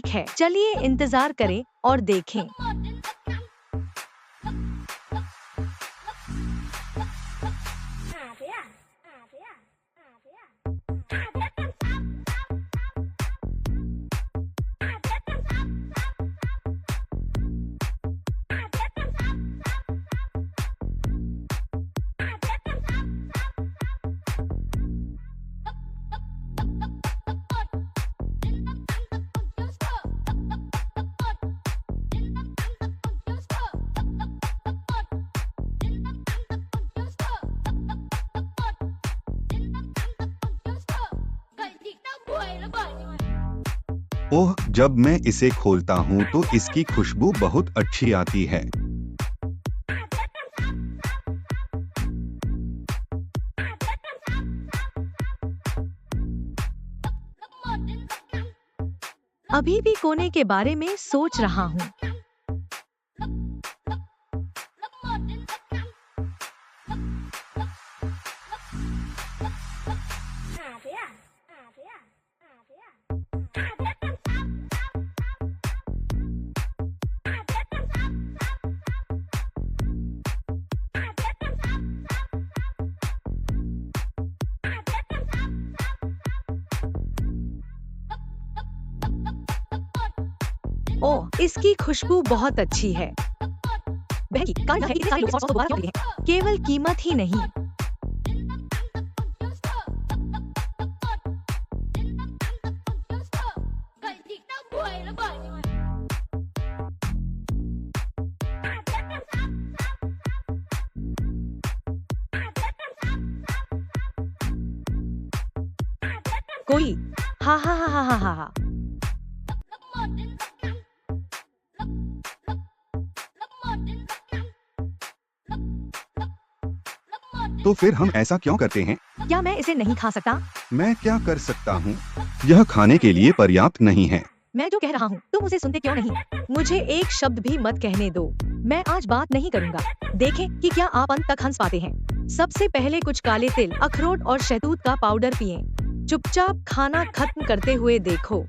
ठीक है, चलिए इंतजार करें और देखें। ओह, जब मैं इसे खोलता हूँ तो इसकी खुशबू बहुत अच्छी आती है। अभी भी कोने के बारे में सोच रहा हूँ। ओह, इसकी खुशबू बहुत अच्छी है। बहन की कारण है कि इतने सारे लोग सॉस को दोबारा क्यों खरीदते हैं? केवल कीमत ही नहीं। कोई हा हा हा हा हा हा हा। तो फिर हम ऐसा क्यों करते हैं? क्या मैं इसे नहीं खा सकता? मैं क्या कर सकता हूँ? यह खाने के लिए पर्याप्त नहीं है। मैं जो कह रहा हूँ तुम उसे सुनते क्यों नहीं? मुझे एक शब्द भी मत कहने दो। मैं आज बात नहीं करूँगा। देखें कि क्या आप अंत तक हंस पाते हैं। सबसे पहले कुछ काले तिल, अखरोट और शहतूत का पाउडर पिएं। चुपचाप खाना खत्म करते हुए देखो।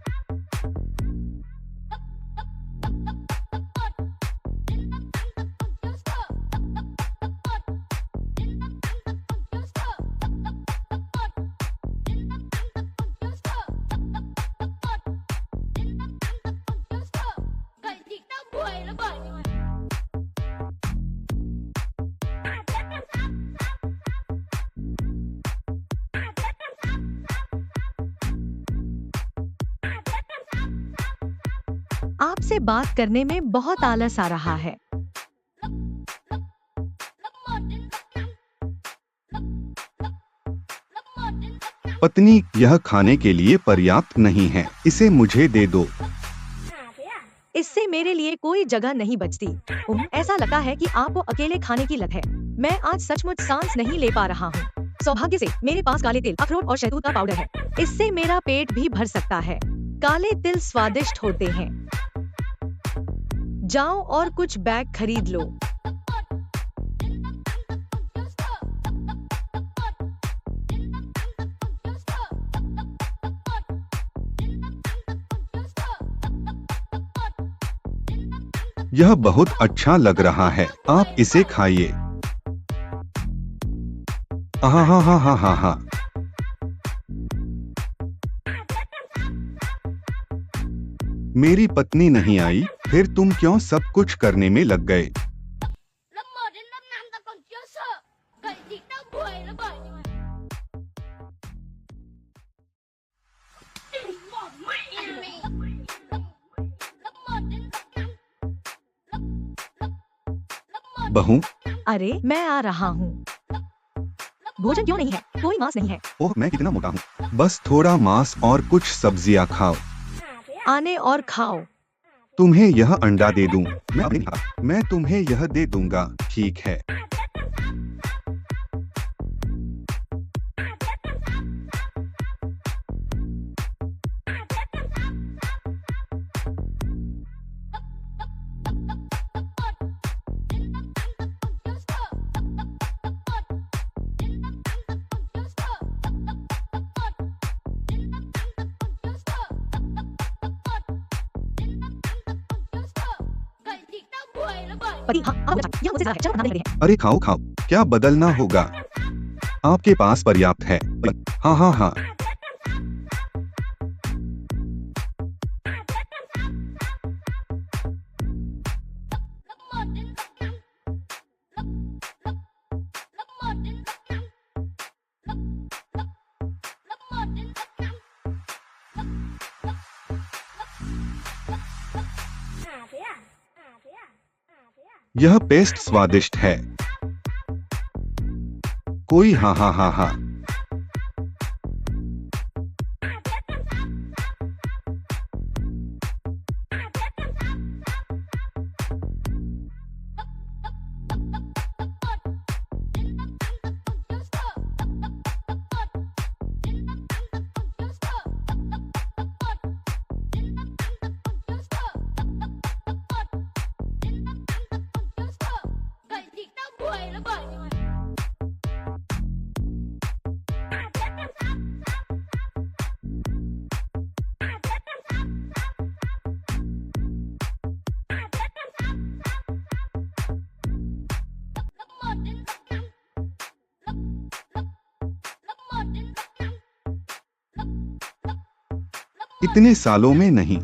आपसे बात करने में बहुत आलस आ रहा है। पत्नी, यह खाने के लिए पर्याप्त नहीं है, इसे मुझे दे दो। इससे मेरे लिए कोई जगह नहीं बचती। ऐसा लगता है कि आपको अकेले खाने की लत है। मैं आज सचमुच सांस नहीं ले पा रहा हूँ। सौभाग्य से मेरे पास काले तिल, अखरोट और शहतूत का पाउडर है। इससे मेरा पेट भी भर सकता है। काले तिल स्वादिष्ट होते हैं। जाओ और कुछ बैग खरीद लो। यह बहुत अच्छा लग रहा है, आप इसे खाइए। आहा हा हा हा हा हा। मेरी पत्नी नहीं आई, फिर तुम क्यों सब कुछ करने में लग गए? बहू, अरे मैं आ रहा हूँ। भोजन क्यों नहीं है? कोई मांस नहीं है। ओह, मैं कितना मोटा हूँ। बस थोड़ा मांस और कुछ सब्जियाँ खाओ। आने और खाओ। तुम्हें यह अंडा दे दूं? मैं अब नहीं खाता। मैं तुम्हें यह दे दूंगा, ठीक है? पति हाँ आप बोला, यह मुझसे ज्यादा है, चलो बनाने लगे हैं। अरे खाओ खाओ, क्या बदलना होगा? आपके पास पर्याप्त है। हाँ हाँ हाँ। यह पेस्ट स्वादिष्ट है। कोई हाँ हाँ हाँ हाँ। इतने सालों में नहीं।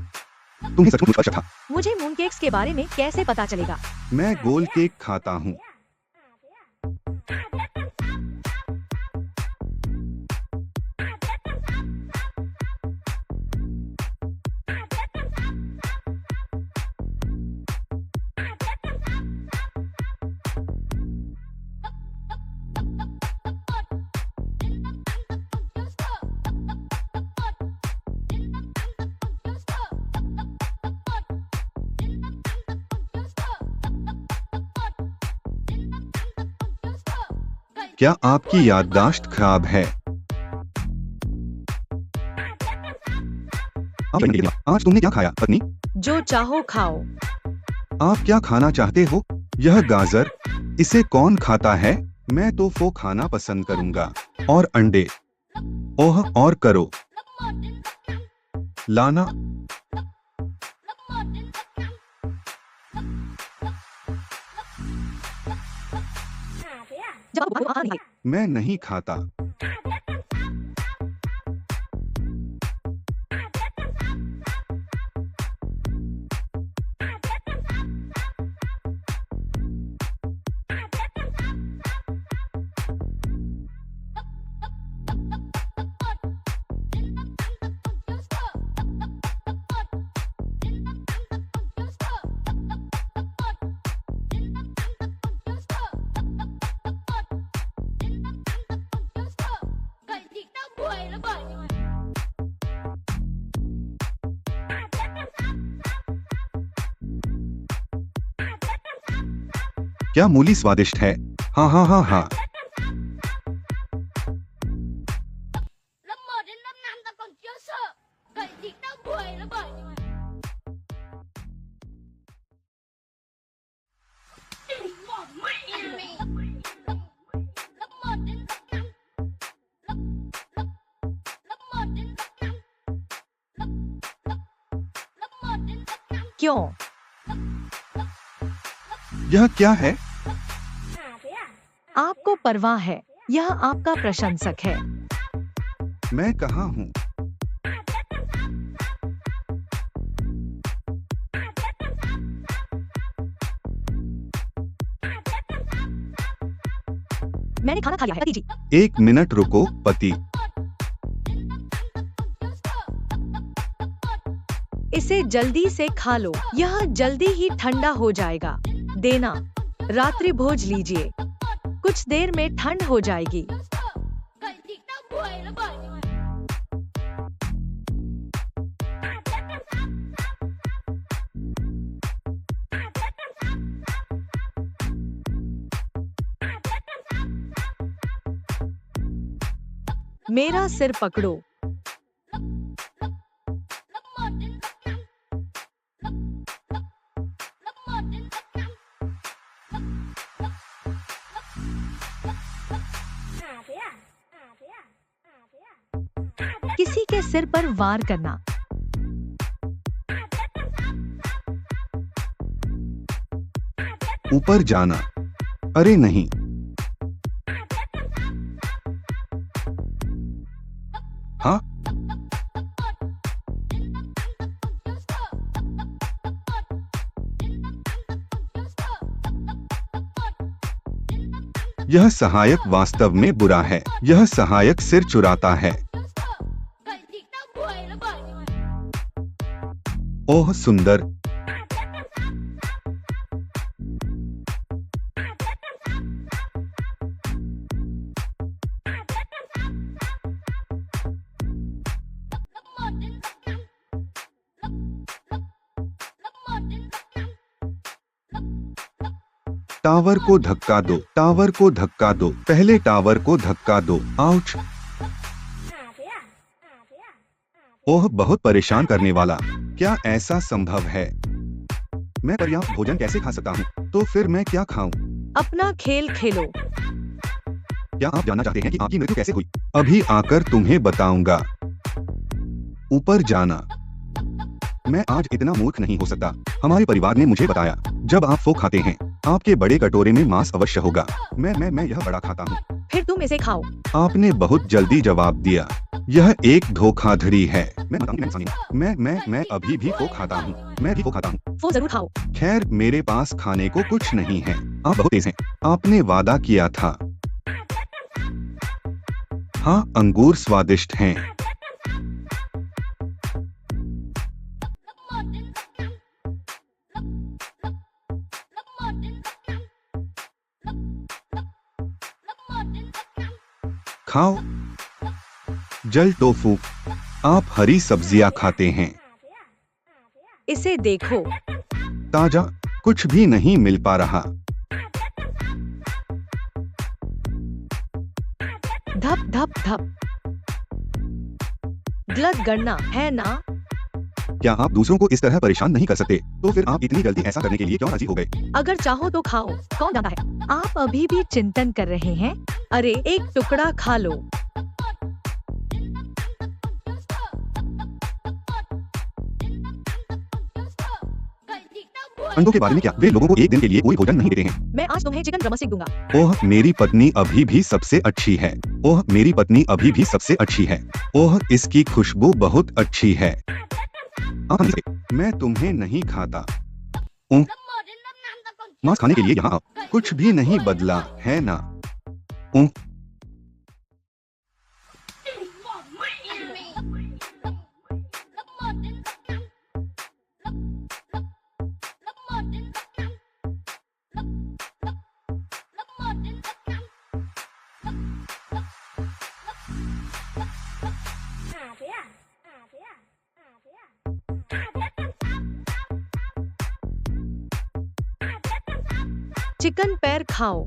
तुम्हें सचमुच पता था? मुझे मून केक्स के बारे में कैसे पता चलेगा? मैं गोल केक खाता हूँ। क्या आपकी याददाश्त खराब है? आज तुमने क्या खाया पत्नी? जो चाहो खाओ। आप क्या खाना चाहते हो? यह गाजर, इसे कौन खाता है? मैं तो वो खाना पसंद करूंगा। और अंडे। ओह और करो। लाना। जब आपको आना नहीं है। मैं नहीं खाता। क्या मूली स्वादिष्ट है? हाँ हाँ हाँ हाँ। क्यों? यह क्या है? आपको परवाह है, यह आपका प्रशंसक है। मैं कहाँ हूँ? मैंने खाना खा लिया है पति जी। 1 मिनट रुको पति। इसे जल्दी से खा लो, यह जल्दी ही ठंडा हो जाएगा। देना, रात्रि भोज लीजिए, कुछ देर में ठंड हो जाएगी। मेरा सिर पकड़ो। किसी के सिर पर वार करना। ऊपर जाना। अरे नहीं, हाँ, यह सहायक वास्तव में बुरा है। यह सहायक सिर चुराता है। ओह सुंदर, टावर को धक्का दो, टावर को धक्का दो, पहले टावर को धक्का दो। आउच, ओह बहुत परेशान करने वाला। क्या ऐसा संभव है? मैं पर्याप्त भोजन कैसे खा सकता हूँ? तो फिर मैं क्या खाऊं? अपना खेल खेलो। क्या आप जानना चाहते हैं कि आपकी मृत्यु कैसे हुई? अभी आकर तुम्हें बताऊंगा। ऊपर जाना। मैं आज इतना मूर्ख नहीं हो सकता। हमारे परिवार ने मुझे बताया, जब आप फो खाते हैं, आपके बड़े कटोरे में मांस अवश्य होगा। मैं यह बड़ा खाता हूँ। फिर तुम इसे खाओ। आपने बहुत जल्दी जवाब दिया। यह एक धोखाधड़ी है। मैं अभी भी फो खाता हूँ। मैं भी फो खाता हूँ। वो जरूर खाओ। खैर, मेरे पास खाने को कुछ नहीं है। आप बहुत तेज हैं। आपने वादा किया था। हाँ, अंगूर स्वादिष्ट हैं। खाओ। जल टोफू। आप हरी सब्जियां खाते हैं। इसे देखो। ताजा कुछ भी नहीं मिल पा रहा। धप धप धप। गलत गणना है ना? क्या आप दूसरों को इस तरह परेशान नहीं कर सकते? तो फिर आप इतनी जल्दी ऐसा करने के लिए क्यों राजी हो गए? अगर चाहो तो खाओ, कौन जानता है? आप अभी भी चिंतन कर रहे हैं? अरे एक टुकड़ा खा लो। अंडों के बारे में क्या? वे लोगों को एक दिन के लिए कोई भोजन नहीं देते हैं। मैं आज तुम्हें चिकन ड्रमस्टिक दूंगा। ओह मेरी पत्नी अभी भी सबसे अच्छी है। ओह मेरी पत्नी अभी भी सबसे अच्छी है। ओह इसकी खुशबू बहुत अच्छी है। मैं तुम्हें नहीं खाता। मांस खाने के लिए यहाँ आओ। कुछ भी नहीं बदला है ना? चिकन पैर खाओ।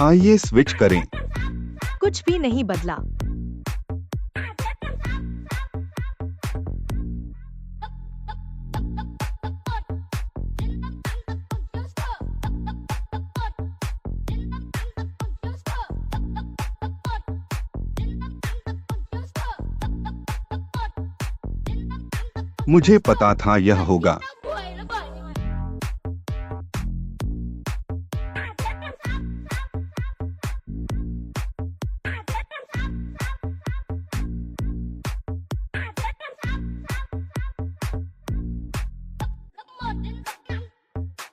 आइए स्विच करें। कुछ भी नहीं बदला। मुझे पता था यह होगा।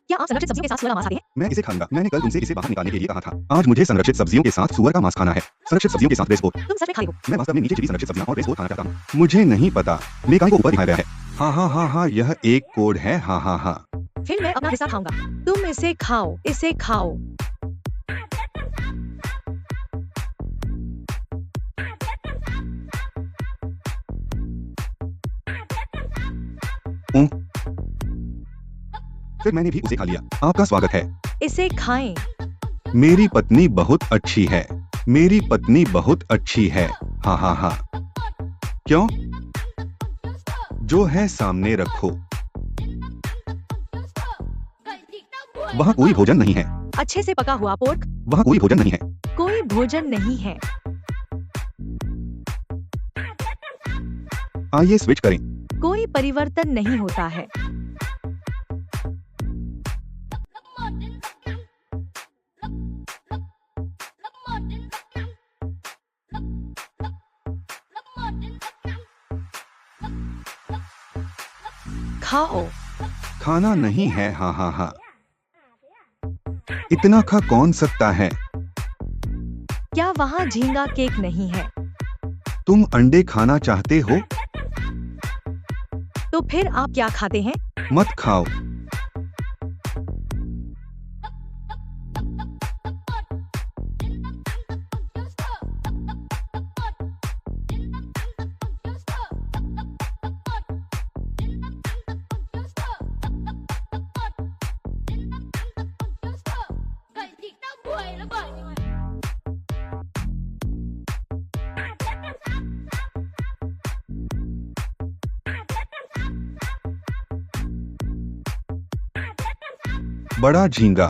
क्या आप संरक्षित सब्जियों के साथ सुअर का मांस खाते हैं? मैं इसे खाऊंगा। मैंने कल तुमसे इसे बाहर निकालने के लिए कहा था। आज मुझे संरक्षित सब्जियों के साथ सुअर का मांस खाना है। संरक्षित सब्जियों के साथ बेसबोल। तुम सच में खाओगे? मैं वास्तव में नीचे छिपी संरक्षित सब्जियां और बेसबोल खाना चाहता हूँ। मुझे नहीं पता। मेकाई को ऊपर दिखाया गया है। हाँ, यह एक कोड है। हाँ। फिर मैं अपना हिस्सा खाऊंगा। तुम इसे खाओ, इसे खाओ। फिर मैंने भी उसे खा लिया। आपका स्वागत है। इसे खाएं। मेरी पत्नी बहुत अच्छी है। मेरी पत्नी बहुत अच्छी है। हाँ। क्यों? जो है सामने रखो। वहाँ कोई भोजन नहीं है। अच्छे से पका हुआ पोर्क। वहाँ कोई भोजन नहीं है। कोई भोजन नहीं है। आइए स्विच करें। कोई परिवर्तन नहीं होता है। खाओ। खाना नहीं है, हाँ हाँ हाँ। इतना खा कौन सकता है? क्या वहाँ झींगा केक नहीं है? तुम अंडे खाना चाहते हो? तो फिर आप क्या खाते हैं? मत खाओ। बड़ा झींगा।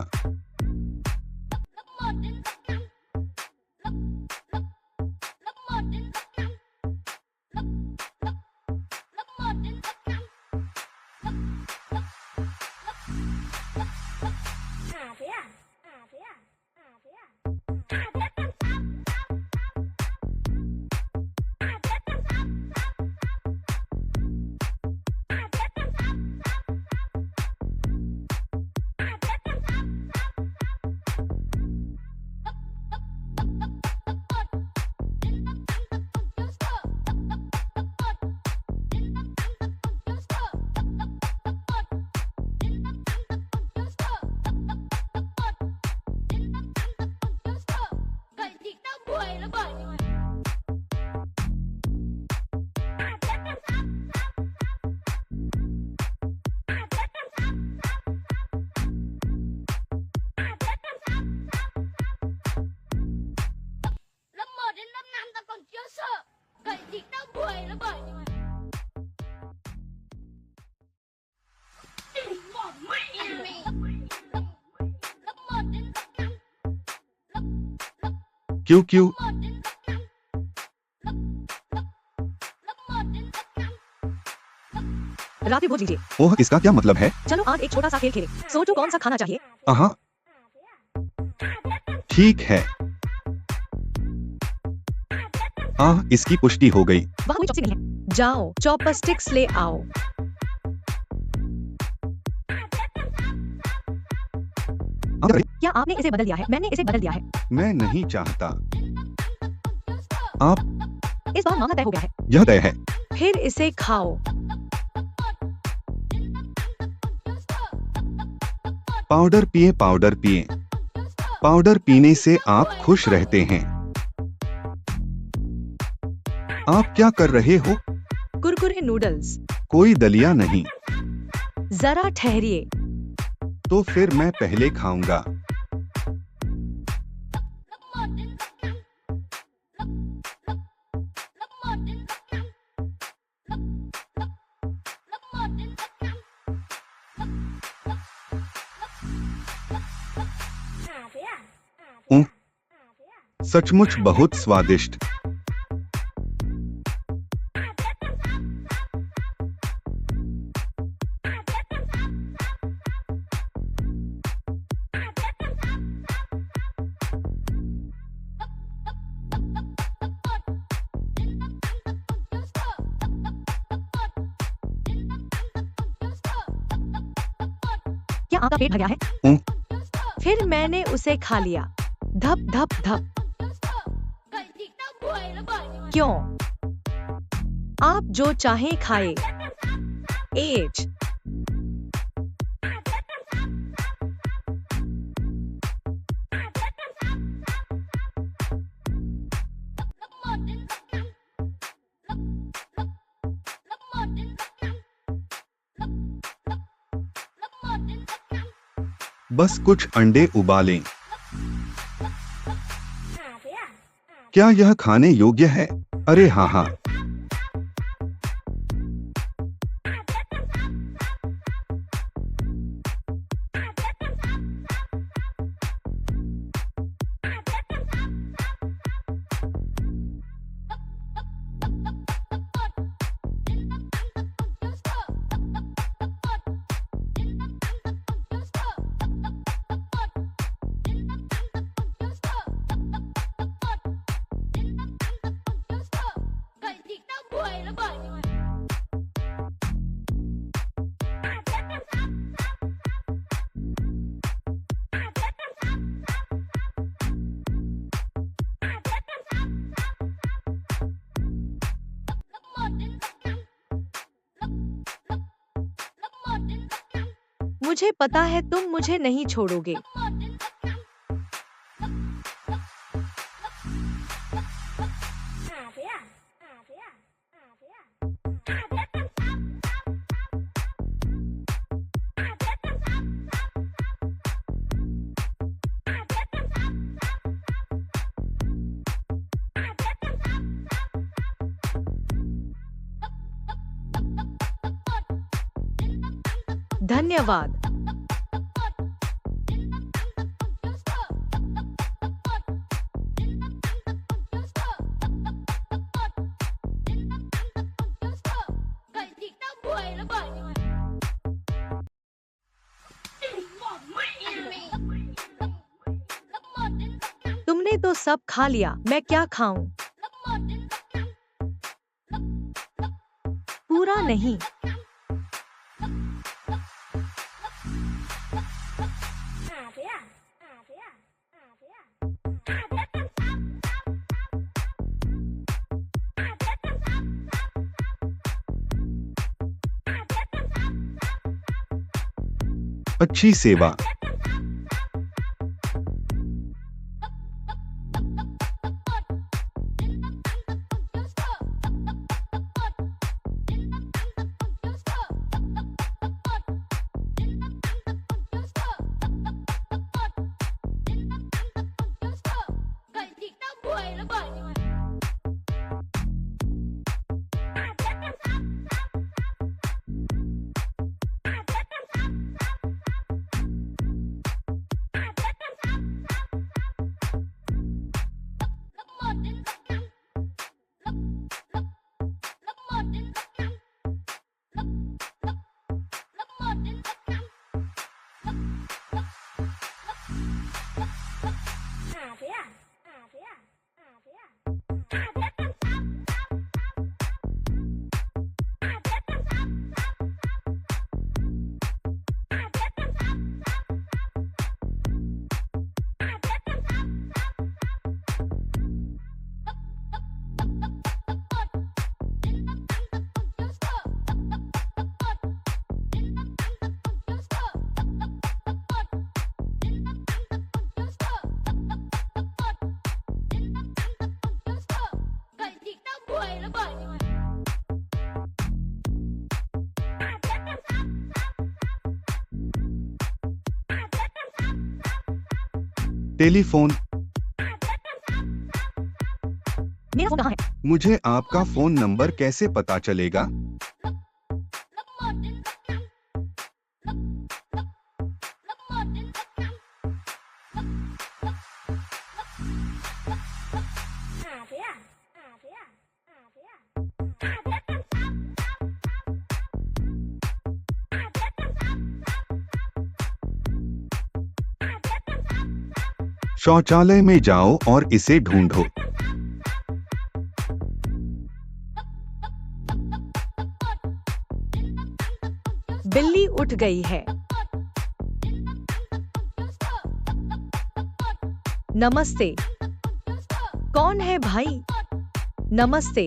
Lớp 1 đến lớp 5 ta còn chưa sợ. Vậy thì tao đuổi nó bởi nhưng mà bỏ mẹ mày. Lớp 1 đến lớp 5. क्यों क्यों? Lớp 1 đến lớp 5. Lớp 1 đến lớp 5. Radhe भोज लीजिए। ओह, इसका क्या मतलब है? चलो आज एक छोटा सा खेल खेलें। सोचो कौन सा खाना चाहिए। हाँ, ठीक है। इसकी पुष्टि हो गई। वहाँ कोई चॉपस्टिक नहीं है। जाओ चॉपस्टिक्स ले आओ। क्या आपने इसे बदल दिया है? मैंने इसे बदल दिया है। मैं नहीं चाहता। आप इस बार मामला तय हो गया है। यह तय है। फिर इसे खाओ। पाउडर पिए, पाउडर पिए। पाउडर पीने से आप खुश रहते हैं। आप क्या कर रहे हो? कुरकुरे नूडल्स। कोई दलिया नहीं। जरा ठहरिए। तो फिर मैं पहले खाऊंगा। सचमुच बहुत स्वादिष्ट। क्या आपका पेट भर गया है? फिर मैंने उसे खा लिया। धप धप धप। क्यों? आप जो चाहें खाए। एज। बस कुछ अंडे उबालें। क्या यह खाने योग्य है? अरे हाँ हाँ। मुझे पता है तुम मुझे नहीं छोड़ोगे। धन्यवाद। Vậy thì tao quỳ nó bởi nhưng mà bỏ mẹ mày. Lớp 1 đến lớp 5, तुमने तो सब खा लिया, मैं क्या खाऊं? lớp 1 đến lớp 5. पूरा नहीं। Thế à? Thế à? Thế à? Thế làm sao? Thế làm sao? अच्छी सेवा। Vậy thì tao quỳ nó bởi nhưng mà lớp 1 đến lớp 5. Lớp 1 đến lớp 5. Lớp 1 đến lớp 5. Thế à? Thế à? Thế à? Thế làm sao? Vậy thì tao quỳ nó bởi nhưng mà telephone. मेरा phone कहाँ है? मुझे आपका phone number कैसे पता चलेगा? lớp 1 đến lớp 5. Lớp 1 đến lớp 5. Thế à? Thế à? Thế à? Thế làm sao? शौचालय में जाओ और इसे ढूंढो। बिल्ली उठ गई है। नमस्ते। कौन है भाई? नमस्ते।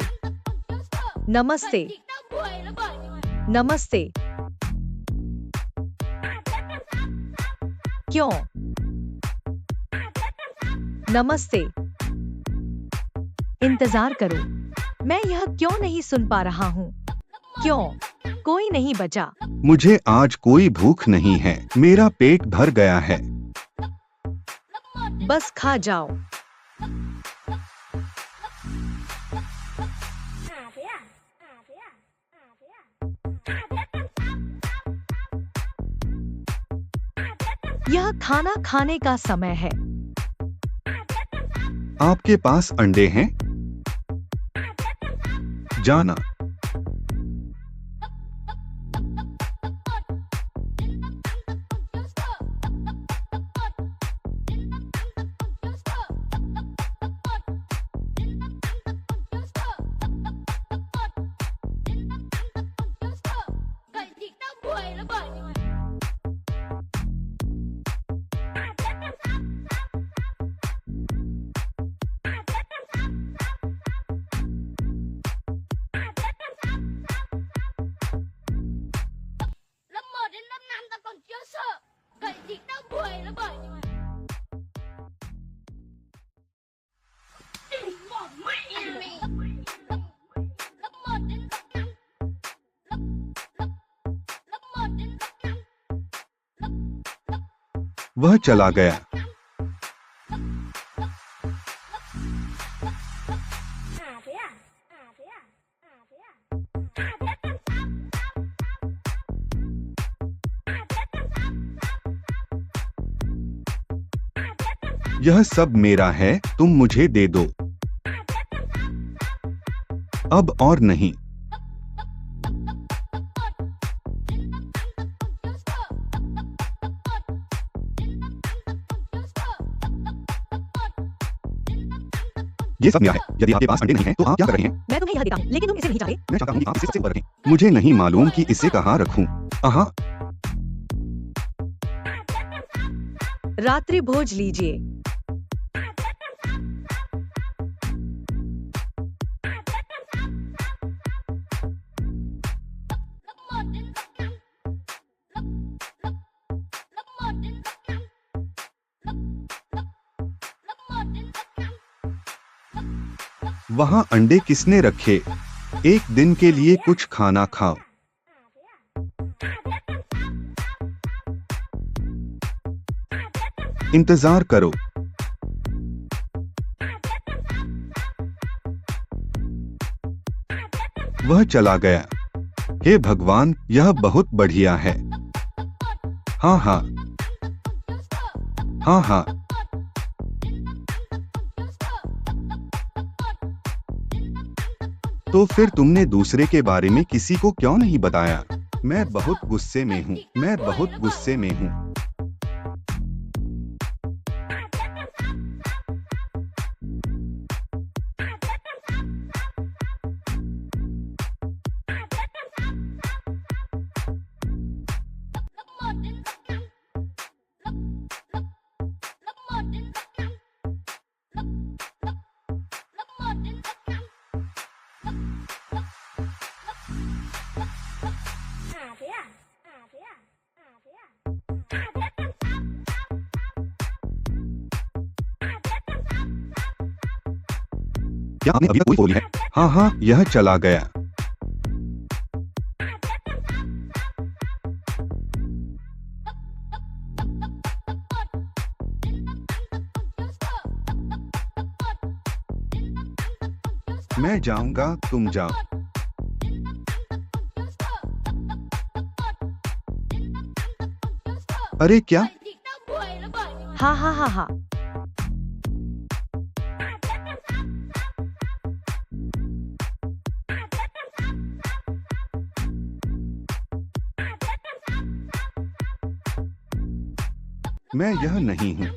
नमस्ते। Vậy thì tao quỳ nó bởi nhưng mà नमस्ते। क्यों? नमस्ते। इंतजार करो। मैं यह क्यों नहीं सुन पा रहा हूँ? क्यों? कोई नहीं बचा। मुझे आज कोई भूख नहीं है, मेरा पेट भर गया है। बस खा जाओ। Thế à? Thế à? Thế à? यह खाना खाने का समय है। आपके पास अंडे हैं? जाना। Vậy thì tao quỳ nó bởi nhưng mà वह चला गया। यह सब मेरा है, तुम मुझे दे दो। अब और नहीं। ये सब मेरा है। यदि आपके पास अंडे नहीं हैं, तो आप क्या कर रहे हैं? मैं तुम्हें यह देता हूँ, लेकिन तुम इसे नहीं चाहते। मैं चाहता हूँ कि आप इसे सबसे ऊपर रखें। मुझे नहीं मालूम कि इसे कहाँ रखूं। आहा, रात्रि भोज लीजिए। वहाँ अंडे किसने रखे? एक दिन के लिए कुछ खाना खाओ। इंतजार करो। वह चला गया। हे भगवान, यह बहुत बढ़िया है। हाँ हाँ, हाँ हाँ। तो फिर तुमने दूसरे के बारे में किसी को क्यों नहीं बताया? मैं बहुत गुस्से में हूँ। मैं बहुत गुस्से में हूँ। क्या आपने अभी तक कोई फोन ली है? हाँ हाँ, यह चला गया। मैं जाऊंगा, तुम जाओ। अरे क्या? हाँ हाँ हाँ हाँ। मैं यह नहीं हूँ।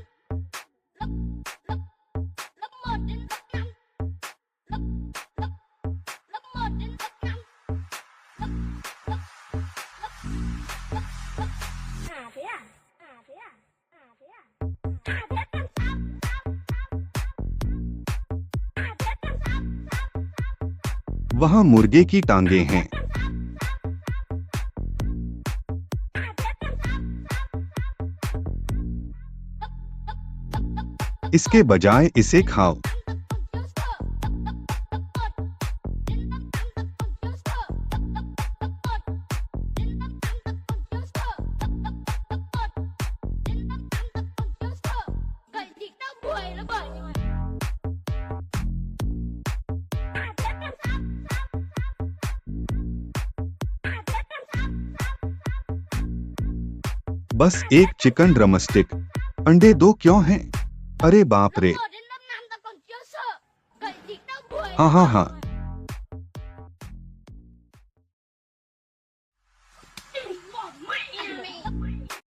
वहाँ मुर्गे की टांगे हैं। इसके बजाय इसे खाओ। बस एक चिकन ड्रमस्टिक। अंडे दो क्यों हैं? अरे बाप रे। हाँ हाँ हाँ।